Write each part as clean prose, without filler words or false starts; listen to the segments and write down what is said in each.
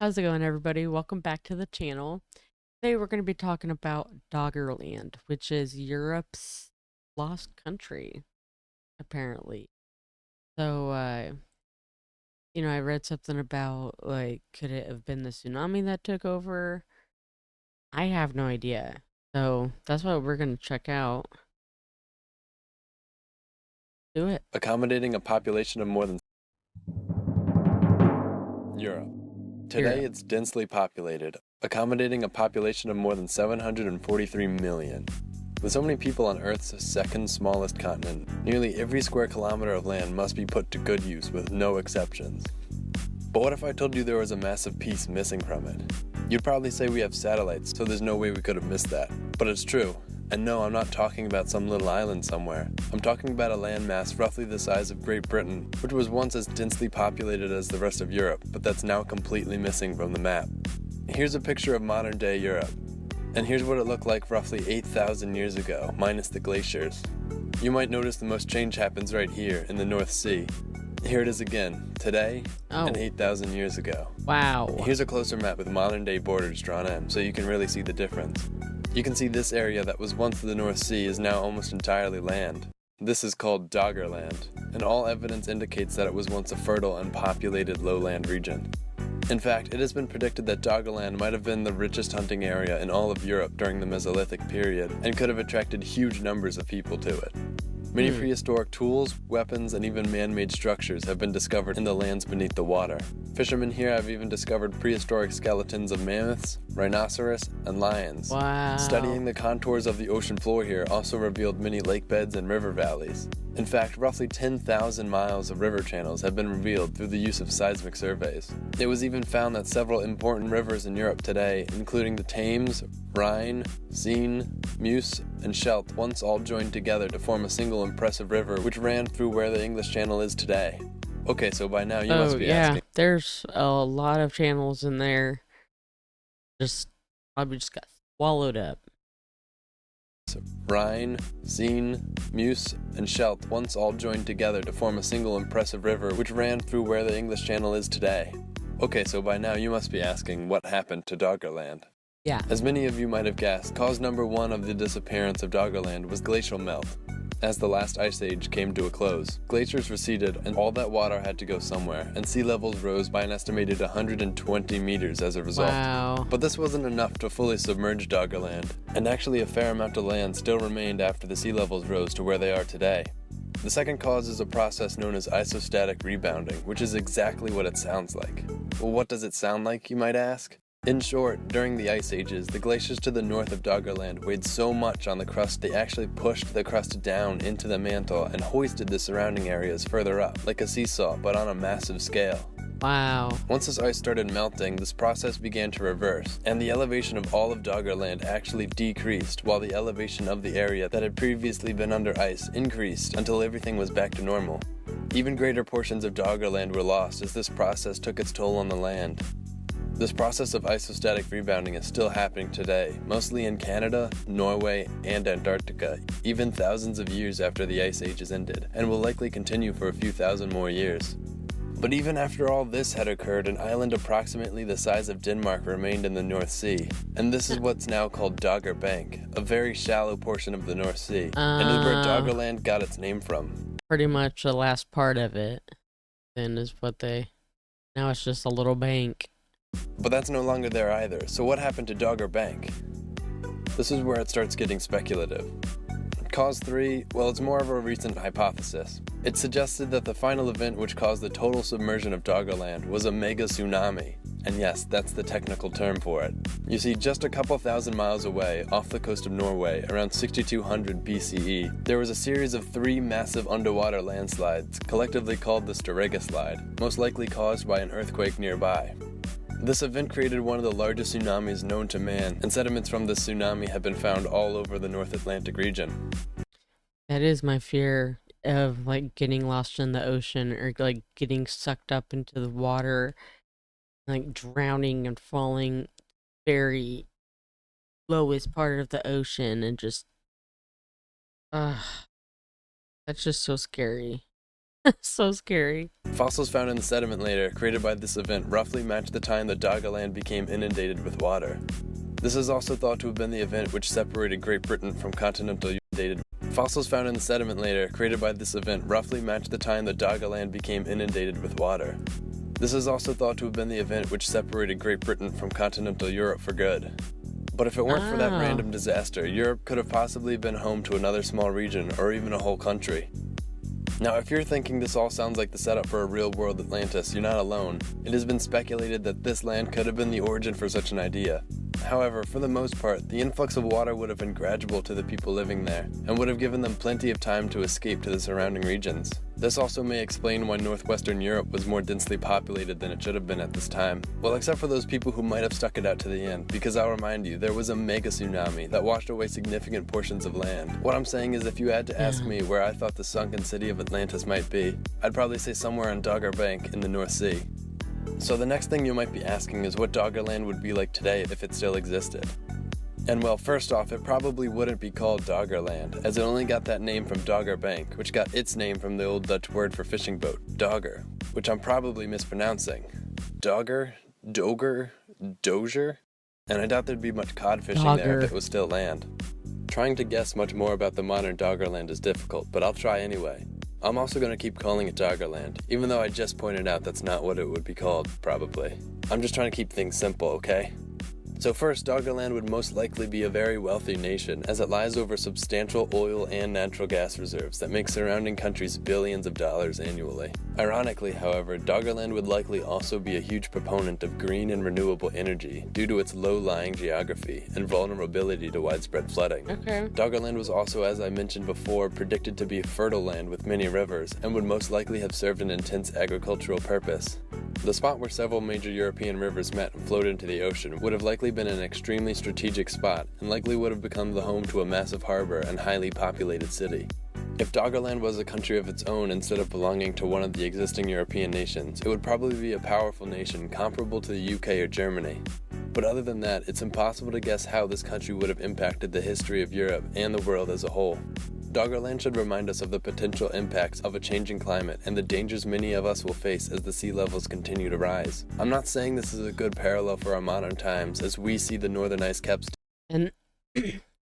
How's it going, everybody? Welcome back to the channel. Today we're going to be talking about Doggerland, which is Europe's lost country, apparently. So, I read something about, could it have been the tsunami that took over? I have no idea. So, that's what we're going to check out. Do it. Accommodating a population of more than Europe. Today Europe. it's densely populated, accommodating a population of more than 743 million. With so many people on Earth's second smallest continent, nearly every square kilometer of land must be put to good use with no exceptions. But what if I told you there was a massive piece missing from it? You'd probably say we have satellites, so there's no way we could have missed that. But it's true. And no, I'm not talking about some little island somewhere. I'm talking about a landmass roughly the size of Great Britain, which was once as densely populated as the rest of Europe, but that's now completely missing from the map. Here's a picture of modern-day Europe. And here's what it looked like roughly 8,000 years ago, minus the glaciers. You might notice the most change happens right here in the North Sea. Here it is again, today and 8,000 years ago. Wow. Here's a closer map with modern-day borders drawn in, so you can really see the difference. You can see this area that was once the North Sea is now almost entirely land. This is called Doggerland, and all evidence indicates that it was once a fertile and populated lowland region. In fact, it has been predicted that Doggerland might have been the richest hunting area in all of Europe during the Mesolithic period, and could have attracted huge numbers of people to it. Many prehistoric tools, weapons, and even man-made structures have been discovered in the lands beneath the water. Fishermen here have even discovered prehistoric skeletons of mammoths, rhinoceros, and lions. Wow. Studying the contours of the ocean floor here also revealed many lake beds and river valleys. In fact, roughly 10,000 miles of river channels have been revealed through the use of seismic surveys. It was even found that several important rivers in Europe today, including the Thames, Rhine, Seine, Meuse, and Scheldt, once all joined together to form a single impressive river which ran through where the English Channel is today. Okay, so by now you must be asking. There's a lot of channels in there. Probably just got swallowed up. Rhine, Seine, Meuse, and Scheldt once all joined together to form a single impressive river which ran through where the English Channel is today. Okay, so by now you must be asking what happened to Doggerland. Yeah. As many of you might have guessed, cause number one of the disappearance of Doggerland was glacial melt. As the last ice age came to a close, glaciers receded and all that water had to go somewhere, and sea levels rose by an estimated 120 meters as a result. Wow. But this wasn't enough to fully submerge Doggerland, and actually a fair amount of land still remained after the sea levels rose to where they are today. The second cause is a process known as isostatic rebounding, which is exactly what it sounds like. Well, what does it sound like, you might ask? In short, during the ice ages, the glaciers to the north of Doggerland weighed so much on the crust they actually pushed the crust down into the mantle and hoisted the surrounding areas further up, like a seesaw, but on a massive scale. Wow. Once this ice started melting, this process began to reverse, and the elevation of all of Doggerland actually decreased, while the elevation of the area that had previously been under ice increased until everything was back to normal. Even greater portions of Doggerland were lost as this process took its toll on the land. This process of isostatic rebounding is still happening today, mostly in Canada, Norway, and Antarctica, even thousands of years after the ice age has ended, and will likely continue for a few thousand more years. But even after all this had occurred, an island approximately the size of Denmark remained in the North Sea, and this is what's now called Dogger Bank, a very shallow portion of the North Sea, and is where Doggerland got its name from. Pretty much the last part of it, then, is what now it's just a little bank. But that's no longer there either, so what happened to Dogger Bank? This is where it starts getting speculative. Cause 3, well, it's more of a recent hypothesis. It suggested that the final event which caused the total submersion of Doggerland was a mega tsunami. And yes, that's the technical term for it. You see, just a couple thousand miles away, off the coast of Norway, around 6200 BCE, there was a series of 3 massive underwater landslides, collectively called the Storegga Slide, most likely caused by an earthquake nearby. This event created one of the largest tsunamis known to man, and sediments from this tsunami have been found all over the North Atlantic region. That is my fear of getting lost in the ocean or getting sucked up into the water, drowning and falling very lowest part of the ocean and just that's just so scary. So scary. Fossils found in the sediment layer created by this event roughly match the time the Doggerland became inundated with water. This is also thought to have been the event which separated Great Britain from continental inundated. Fossils found in the sediment layer created by this event roughly match the time the Doggerland became inundated with water. This is also thought to have been the event which separated Great Britain from continental Europe for good. But if it weren't for that Oh. random disaster, Europe could have possibly been home to another small region or even a whole country. Now, if you're thinking this all sounds like the setup for a real-world Atlantis, you're not alone. It has been speculated that this land could have been the origin for such an idea. However, for the most part, the influx of water would have been gradual to the people living there, and would have given them plenty of time to escape to the surrounding regions. This also may explain why northwestern Europe was more densely populated than it should have been at this time. Well, except for those people who might have stuck it out to the end, because I'll remind you, there was a mega tsunami that washed away significant portions of land. What I'm saying is, if you had to ask Yeah. me where I thought the sunken city of Atlantis might be, I'd probably say somewhere on Dogger Bank in the North Sea. So the next thing you might be asking is what Doggerland would be like today if it still existed. And well, first off, it probably wouldn't be called Doggerland, as it only got that name from Dogger Bank, which got its name from the old Dutch word for fishing boat, Dogger, which I'm probably mispronouncing. Dogger? Doger? Dozier? And I doubt there'd be much cod fishing there if Dogger. it was still land. Trying to guess much more about the modern Doggerland is difficult, but I'll try anyway. I'm also going to keep calling it Doggerland, even though I just pointed out that's not what it would be called, probably. I'm just trying to keep things simple, okay? So first, Doggerland would most likely be a very wealthy nation, as it lies over substantial oil and natural gas reserves that make surrounding countries billions of dollars annually. Ironically, however, Doggerland would likely also be a huge proponent of green and renewable energy due to its low-lying geography and vulnerability to widespread flooding. Okay. Doggerland was also, as I mentioned before, predicted to be a fertile land with many rivers, and would most likely have served an intense agricultural purpose. The spot where several major European rivers met and flowed into the ocean would have likely been an extremely strategic spot, and likely would have become the home to a massive harbor and highly populated city. If Doggerland was a country of its own instead of belonging to one of the existing European nations, it would probably be a powerful nation comparable to the UK or Germany. But other than that, it's impossible to guess how this country would have impacted the history of Europe and the world as a whole. Doggerland should remind us of the potential impacts of a changing climate and the dangers many of us will face as the sea levels continue to rise. I'm not saying this is a good parallel for our modern times, as we see the northern ice caps. And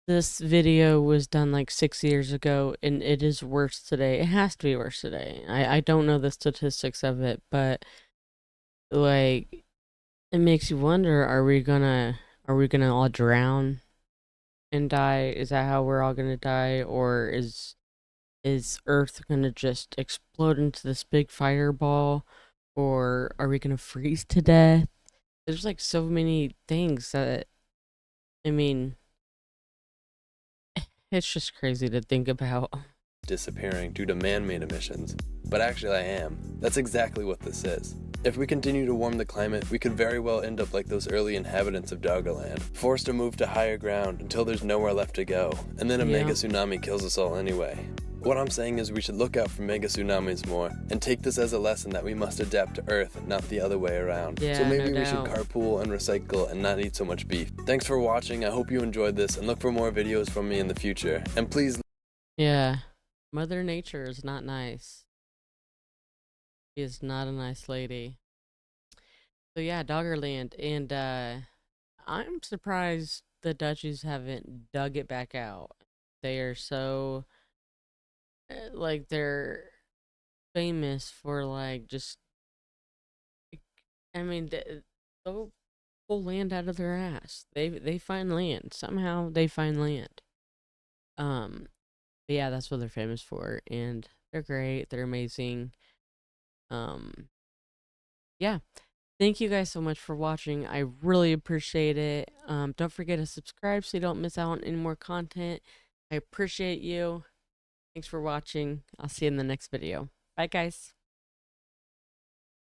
this video was done like 6 years ago, and it is worse today. It has to be worse today. I don't know the statistics of it, but like it makes you wonder: are we gonna all drown and die? Is that how we're all gonna die, or is Earth gonna just explode into this big fireball, or are we gonna freeze to death? There's like so many things that I mean, it's just crazy to think about. Disappearing due to man-made emissions. But actually I am. That's exactly what this is. If we continue to warm the climate, we could very well end up like those early inhabitants of Doggerland, forced to move to higher ground until there's nowhere left to go, and then a Yeah. mega tsunami kills us all anyway. What I'm saying is we should look out for mega tsunamis more, and take this as a lesson that we must adapt to Earth, not the other way around. Yeah, so maybe no we should doubt. carpool and recycle and not eat so much beef. Thanks for watching, I hope you enjoyed this, and look for more videos from me in the future. And please Yeah. Mother Nature is not nice. She is not a nice lady. So yeah, Doggerland, and I'm surprised the Dutchies haven't dug it back out. They are so like they're famous for like just I mean they'll pull land out of their ass. They find land somehow. They find land. Um, but yeah, that's what they're famous for, and they're great. They're amazing. Um, yeah. Thank you guys so much for watching. I really appreciate it. Don't forget to subscribe so you don't miss out on any more content. I appreciate you. Thanks for watching. I'll see you in the next video. Bye, guys.